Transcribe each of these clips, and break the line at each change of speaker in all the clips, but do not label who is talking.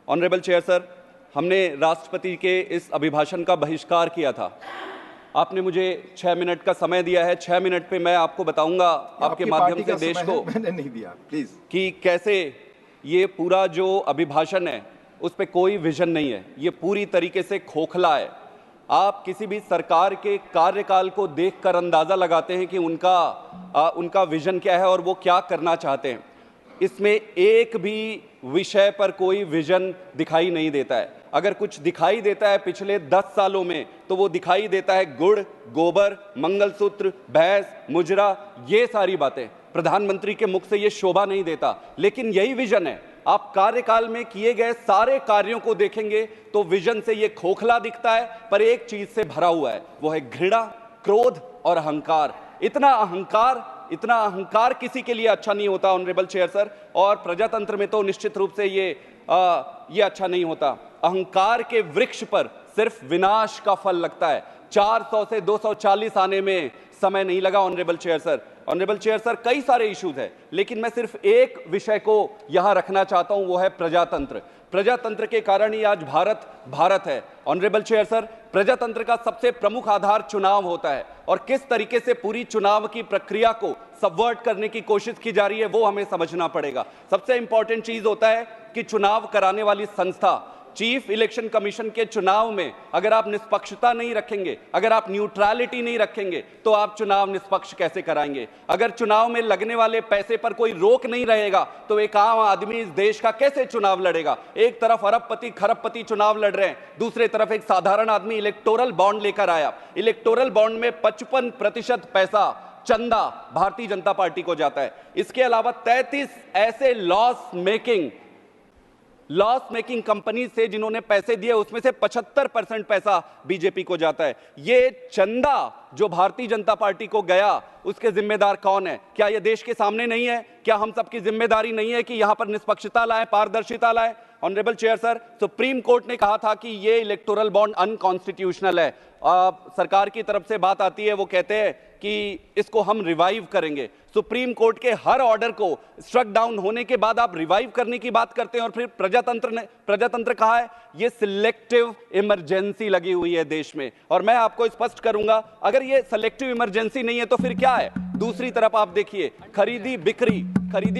Honourable chair sir, हमने राष्ट्रपति के इस अभिभाषण का बहिष्कार किया था। आपने मुझे 6 मिनट का समय दिया है। 6 मिनट पे मैं आपको बताऊंगा आपके माध्यम से देश को
मैंने नहीं दिया प्लीज
कि कैसे ये पूरा जो अभिभाषण है उस पे कोई विजन नहीं है, ये पूरी तरीके से खोखला है। आप किसी भी सरकार के कार्यकाल को देखकर अंदाजा लगाते हैं कि उनका विजन क्या है और वो क्या करना चाहते हैं। इसमें एक भी विषय पर कोई विजन दिखाई नहीं देता है। अगर कुछ दिखाई देता है पिछले 10 सालों में तो वो दिखाई देता है गुड़, गोबर, मंगलसूत्र, भैंस, मुजरा, ये सारी बातें। प्रधानमंत्री के मुख से ये शोभा नहीं देता, लेकिन यही विजन है। आप कार्यकाल में किए गए सारे कार्यों को देखेंगे तो विजन से ये खोखला दिखता है, पर एक चीज से भरा हुआ है, वो है घृणा, क्रोध और अहंकार। इतना अहंकार किसी के लिए अच्छा नहीं होता ऑनरेबल चेयर सर, और प्रजातंत्र में तो निश्चित रूप से ये अच्छा नहीं होता। अहंकार के वृक्ष पर सिर्फ विनाश का फल लगता है। 400 से 240 आने में समय नहीं लगा honourable chair sir. Honourable chair sir, कई सारे इश्यूज हैं, लेकिन मैं सिर्फ एक विषय को यहां रखना चाहता हूं, वो है प्रजातंत्र। प्रजातंत्र के कारण ही आज भारत है। ऑनरेबल चेयर सर, प्रजातंत्र का सबसे प्रमुख आधार चुनाव होता है, और किस तरीके से पूरी चुनाव की प्रक्रिया को सबवर्ट करने की कोशिश की जा रही है वो हमें समझना पड़ेगा। सबसे इंपॉर्टेंट चीज होता है कि चुनाव कराने वाली संस्था, चीफ इलेक्शन कमीशन के चुनाव में अगर आप निष्पक्षता नहीं रखेंगे, अगर आप न्यूट्रलिटी नहीं रखेंगे, तो आप चुनाव निष्पक्ष कैसे कराएंगे? अगर चुनाव में लगने वाले पैसे पर कोई रोक नहीं रहेगा तो एक आम आदमी इस देश का कैसे चुनाव लड़ेगा? एक तरफ अरबपति खरबपति चुनाव लड़ रहे हैं, दूसरे तरफ एक साधारण आदमी इलेक्टोरल बॉन्ड लेकर आया। इलेक्टोरल बॉन्ड में 55% पैसा चंदा भारतीय जनता पार्टी को जाता है। इसके अलावा 33 ऐसे लॉस मेकिंग कंपनी से जिन्होंने पैसे दिए, उसमें से 75% पैसा बीजेपी को जाता है। ये चंदा जो भारतीय जनता पार्टी को गया, उसके जिम्मेदार कौन है? क्या ये देश के सामने नहीं है? क्या हम सबकी जिम्मेदारी नहीं है कि यहां पर निष्पक्षता लाए, पारदर्शिता लाए? Honourable chair sir, supreme court ने कहा था कि ये इलेक्टोरल बॉन्ड अनकॉन्स्टिट्यूशनल है। सरकार की तरफ से बात आती है, वो कहते हैं कि इसको हम रिवाइव करेंगे। सुप्रीम कोर्ट के हर ऑर्डर को स्ट्रक डाउन होने के बाद आप रिवाइव करने की बात करते हैं, और फिर प्रजातंत्र कहा है ये सिलेक्टिव इमरजेंसी लगी हुई है देश में। और मैं आपको स्पष्ट करूंगा, अगर ये सिलेक्टिव इमरजेंसी नहीं है तो फिर क्या है? दूसरी तरफ आप देखिए, खरीदी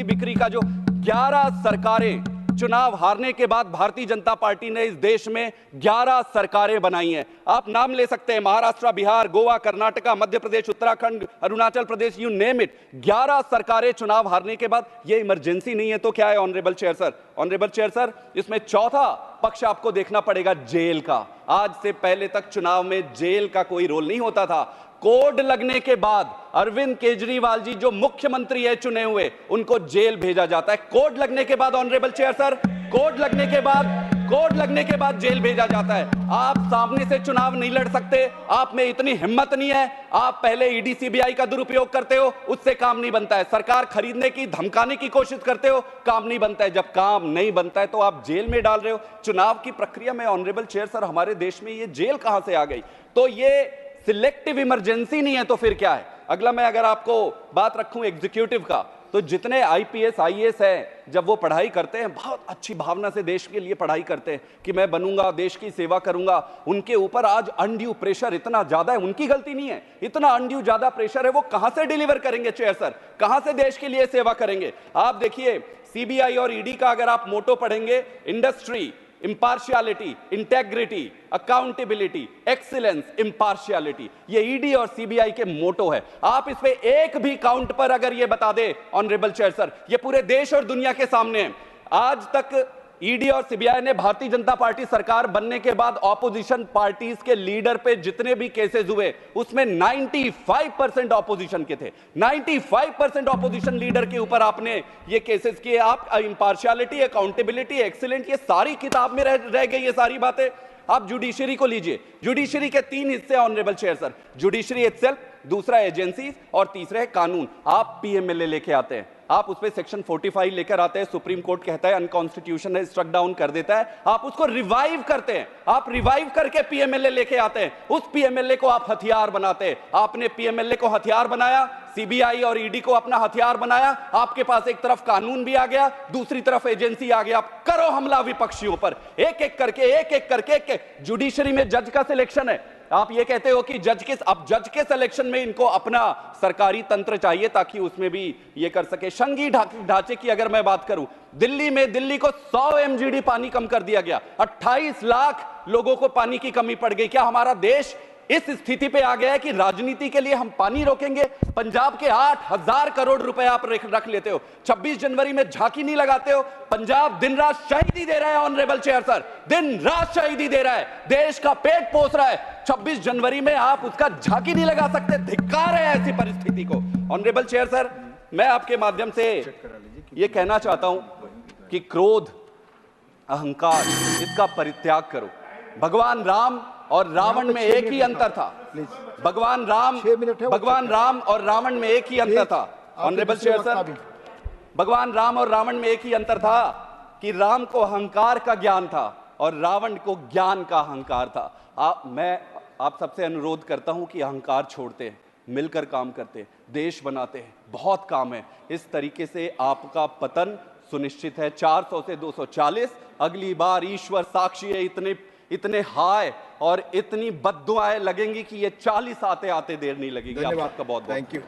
बिक्री का जो 11 सरकारें चुनाव हारने के बाद भारतीय जनता पार्टी ने इस देश में 11 सरकारें बनाई हैं। आप नाम ले सकते हैं, Maharashtra, Bihar, Goa, Karnataka, Madhya Pradesh, Uttarakhand, Arunachal Pradesh, you name it. 11 सरकारें चुनाव हारने के बाद, ये इमरजेंसी नहीं है तो क्या है honourable chair sir? Honourable chair sir, इसमें चौथा पक्ष आपको देखना पड़ेगा, जेल का। आज से पहले तक चुनाव में जेल का कोई रोल नहीं होता था। कोड लगने के बाद अरविंद केजरीवाल जी जो मुख्यमंत्री है चुने हुए, उनको जेल भेजा जाता है। कोड लगने के बाद ऑनरेबल चेयर सर, कोड लगने के बाद जेल भेजा जाता है। आप सामने से चुनाव नहीं लड़ सकते, आप में इतनी हिम्मत नहीं है। आप पहले ईडी सीबीआई का दुरुपयोग करते हो, उससे काम नहीं बनता है। सरकार खरीदने की, धमकाने की कोशिश करते हो, काम नहीं बनता है। जब काम नहीं बनता है तो आप जेल में डाल रहे हो। चुनाव की प्रक्रिया में ऑनरेबल चेयर सर, हमारे देश में ये जेल कहां से आ गई? तो ये सिलेक्टिव इमरजेंसी नहीं है तो फिर क्या है? अगला मैं अगर आपको बात रखूं एग्जीक्यूटिव का, तो जितने आईपीएस आईएएस हैं, जब वो पढ़ाई करते हैं, बहुत अच्छी भावना से देश के लिए पढ़ाई करते हैं कि मैं बनूंगा, देश की सेवा करूंगा। उनके ऊपर आज अनड्यू प्रेशर इतना ज्यादा है, उनकी गलती नहीं है, इतना अनड्यू ज्यादा प्रेशर है। वो कहां से डिलीवर करेंगे चेयर सर? कहां से देश के लिए सेवा करेंगे? आप देखिए, सीबीआई और ईडी का अगर आप मोटो पढ़ेंगे, इंडस्ट्री, इंपार्शियलिटी, इंटेग्रिटी, अकाउंटेबिलिटी, एक्सीलेंस, इंपार्शियलिटी, ये ईडी और सीबीआई के मोटो है। आप इस पे एक भी काउंट पर अगर ये बता दे ऑनरेबल चेयर सर, ये पूरे देश और दुनिया के सामने है। आज तक ईडी और सीबीआई ने भारतीय जनता पार्टी सरकार बनने के बाद ऑपोजिशन पार्टीज के लीडर पे जितने भी केसेस हुए, उसमें 95% ऑपोजिशन के थे। 95% ऑपोजिशन लीडर के ऊपर आपने ये केसेस किए। आप इंपार्शियलिटी, अकाउंटेबिलिटी, एक्सीलेंट, ये सारी किताब में रह गई ये सारी बातें। आप जुडिशरी को लीजिए, जुडिशरी के 3 हिस्से honourable chair sir, judiciary itself, दूसरा एजेंसीज और तीसरा है कानून। आप पीएमएलए लेके आते हैं, आप उस पे सेक्शन 45 लेकर आते हैं, सुप्रीम कोर्ट कहता है अनकॉन्स्टिट्यूशनल है, स्ट्रक डाउन कर देता है, आप उसको रिवाइव करते हैं, आप रिवाइव करके पीएमएलए लेके आते हैं, उस पीएमएलए को आप हथियार बनाते हैं। आपने पीएमएलए को हथियार बनाया, सीबीआई और ईडी को अपना हथियार बनाया, आपके पास एक तरफ कानून भी आ गया, दूसरी तरफ एजेंसी आ गया। आप करो हमला विपक्षियों पर, एक एक करके जुडिशरी में जज का सिलेक्शन है। आप ये कहते हो कि जज के सिलेक्शन में इनको अपना सरकारी तंत्र चाहिए ताकि उसमें भी ये कर सके। संघीय ढांचे की अगर मैं बात करूं, दिल्ली को 100 एमजीडी पानी कम कर दिया गया, 28 लाख लोगों को पानी की कमी पड़ गई। क्या हमारा देश इस स्थिति पे आ गया है कि राजनीति के लिए हम पानी रोकेंगे? पंजाब के 8,000 करोड़ रुपए आप रख लेते हो, 26 जनवरी में झांकी नहीं लगाते हो। पंजाब दिन रात शहीदी दे रहा है ऑनरेबल चेयर सर, दिन रात शहीदी दे रहा है, देश का पेट पोस रहा है। 26 जनवरी में आप उसका झांकी नहीं लगा सकते, धिक्कार है ऐसी परिस्थिति को। ऑनरेबल चेयर सर, मैं आपके माध्यम से यह कहना चाहता हूं कि क्रोध, अहंकार, इसका परित्याग करो। भगवान राम और रावण में एक ही अंतर था। भगवान राम और रावण में एक ही अंतर था। ऑनरेबल चेयर सर, भगवान राम और रावण में एक ही अंतर था कि राम को अहंकार का ज्ञान था और रावण को ज्ञान का अहंकार था। मैं आप सबसे अनुरोध करता हूं कि अहंकार छोड़ते हैं, मिलकर काम करते हैं, देश बनाते हैं, बहुत काम है। इस तरीके से आपका पतन सुनिश्चित है। 400 से 240, अगली बार ईश्वर साक्षी है, इतने हाय और इतनी बद्दुआएं लगेंगी कि ये 40 आते आते देर नहीं लगेगी। आपका बहुत बहुत
थैंक यू।